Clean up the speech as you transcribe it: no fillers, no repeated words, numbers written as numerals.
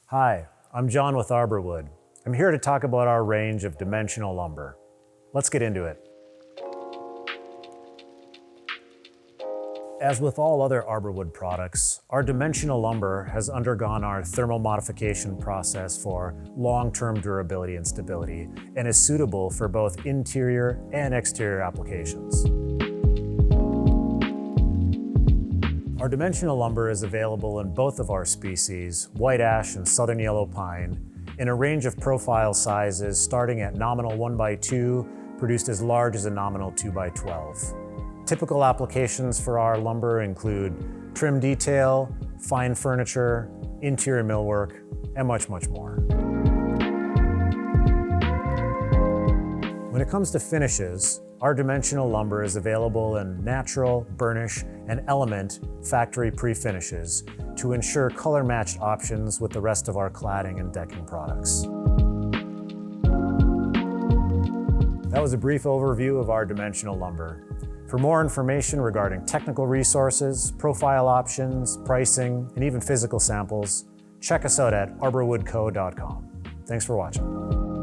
Hi, I'm John with Arbor Wood. I'm here to talk about our range of dimensional lumber. Let's get into it. As with all other Arbor Wood products, our dimensional lumber has undergone our thermal modification process for long-term durability and stability, and is suitable for both interior and exterior applications. Our dimensional lumber is available in both of our species, white ash and southern yellow pine, in a range of profile sizes starting at nominal 1x2, produced as large as a nominal 2x12. Typical applications for our lumber include trim detail, fine furniture, interior millwork, and much, much more. When it comes to finishes, our dimensional lumber is available in natural, burnish, and element factory pre-finishes to ensure color-matched options with the rest of our cladding and decking products. That was a brief overview of our dimensional lumber. For more information regarding technical resources, profile options, pricing, and even physical samples, check us out at arborwoodco.com. Thanks for watching.